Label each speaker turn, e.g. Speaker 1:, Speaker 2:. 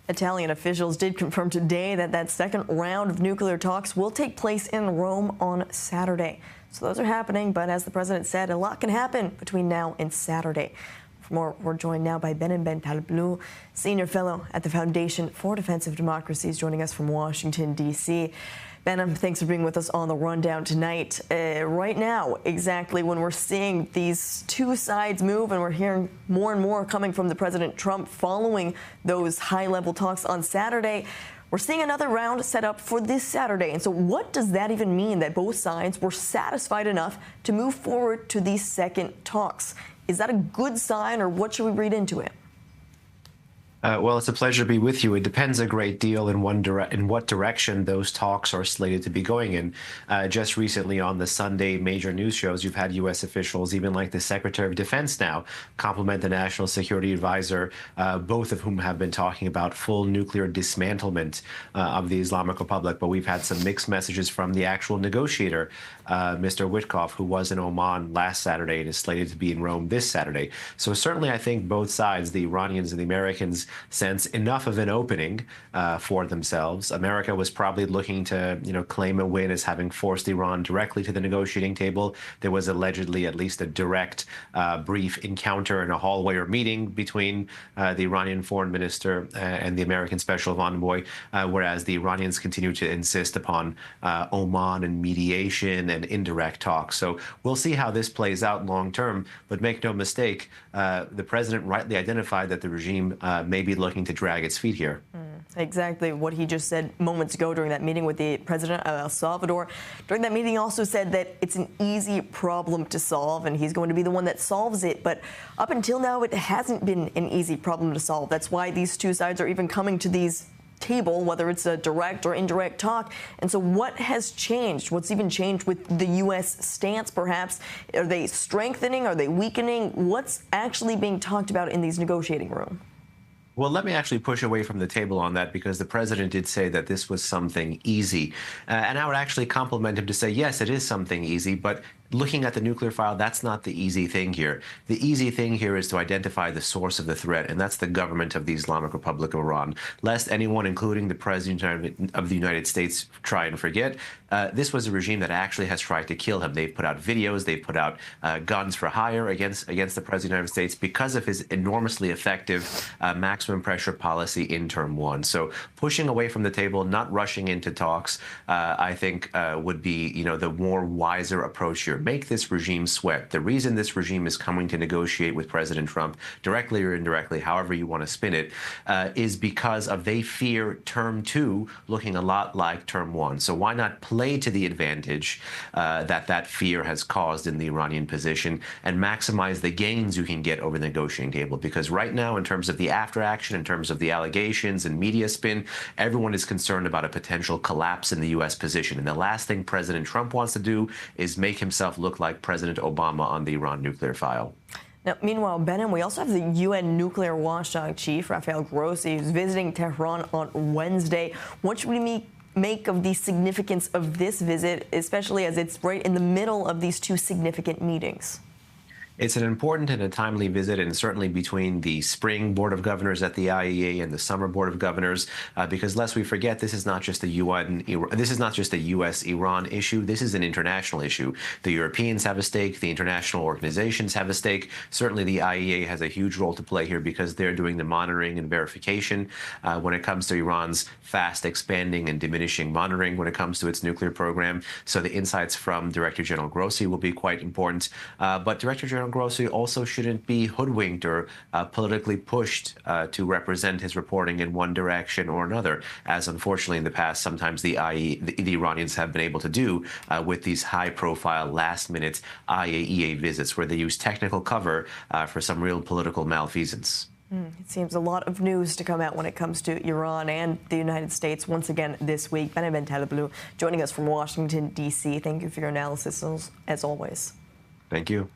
Speaker 1: Italian officials did confirm today that that second round of nuclear talks will take place in Rome on Saturday. So those are happening, but as the president said, a lot can happen between now and Saturday. For more, we're joined now by Behnam Ben Taleblu, senior fellow at the Foundation for Defensive Democracies, joining us from Washington, D.C. Behnam, thanks for being with us on the rundown tonight. Right now, exactly when we're seeing these two sides move and we're hearing more and more coming from the President Trump following those high-level talks on Saturday, we're seeing another round set up for this Saturday. And so what does that even mean, that both sides were satisfied enough to move forward to these second talks? Is that a good sign, or what should we read into it?
Speaker 2: Well, it's a pleasure to be with you. It depends a great deal in what direction those talks are slated to be going in. Just recently on the Sunday major news shows, you've had U.S. officials, even like the Secretary of Defense now, compliment the National Security Advisor, both of whom have been talking about full nuclear dismantlement of the Islamic Republic. But we've had some mixed messages from the actual negotiator, Mr. Witkoff, who was in Oman last Saturday and is slated to be in Rome this Saturday. So certainly I think both sides, the Iranians and the Americans, sense enough of an opening for themselves. America was probably looking to, claim a win as having forced Iran directly to the negotiating table. There was allegedly at least a direct brief encounter in a hallway or meeting between the Iranian foreign minister and the American special envoy, whereas the Iranians continue to insist upon Oman and mediation and indirect talks. So we'll see how this plays out long term, but make no mistake, the president rightly identified that the regime may be looking to drag its feet here.
Speaker 1: Exactly what he just said moments ago during that meeting with the president of El Salvador. During that meeting, he also said that it's an easy problem to solve, and he's going to be the one that solves it. But up until now, it hasn't been an easy problem to solve. That's why these two sides are even coming to these table, whether it's a direct or indirect talk. And so what has changed? What's even changed with the U.S. stance, perhaps? Are they strengthening? Are they weakening? What's actually being talked about in these negotiating rooms?
Speaker 2: Well, let me actually push away from the table on that, because the president did say that this was something easy. And I would actually compliment him to say, yes, it is something easy, but looking at the nuclear file, that's not the easy thing here. The easy thing here is to identify the source of the threat, and that's the government of the Islamic Republic of Iran. Lest anyone, including the President of the United States, try and forget, this was a regime that actually has tried to kill him. They've put out videos, they've put out guns for hire against the President of the United States because of his enormously effective maximum pressure policy in term one. So pushing away from the table, not rushing into talks, I think would be, the more wiser approach here. Make this regime sweat. The reason this regime is coming to negotiate with President Trump, directly or indirectly, however you want to spin it, is because of they fear term two looking a lot like term one. So why not play to the advantage that fear has caused in the Iranian position and maximize the gains you can get over the negotiating table? Because right now, in terms of the after action, in terms of the allegations and media spin, everyone is concerned about a potential collapse in the U.S. position. And the last thing President Trump wants to do is make himself look like President Obama on the Iran nuclear file.
Speaker 1: Now, meanwhile, Behnam, we also have the UN nuclear watchdog chief, Rafael Grossi, who's visiting Tehran on Wednesday. What should we make of the significance of this visit, especially as it's right in the middle of these two significant meetings?
Speaker 2: It's an important and a timely visit, and certainly between the spring Board of Governors at the IAEA and the summer Board of Governors, because lest we forget, this is not just a U.S.-Iran issue. This is an international issue. The Europeans have a stake. The international organizations have a stake. Certainly, the IAEA has a huge role to play here because they're doing the monitoring and verification when it comes to Iran's fast expanding and diminishing monitoring when it comes to its nuclear program. So the insights from Director General Grossi will be quite important. But Director General Grossi also shouldn't be hoodwinked or politically pushed to represent his reporting in one direction or another, as unfortunately in the past sometimes the Iranians have been able to do with these high-profile, last-minute IAEA visits where they use technical cover for some real political malfeasance.
Speaker 1: It seems a lot of news to come out when it comes to Iran and the United States once again this week. Behnam Ben Taleblu joining us from Washington, D.C. Thank you for your analysis as always.
Speaker 2: Thank you.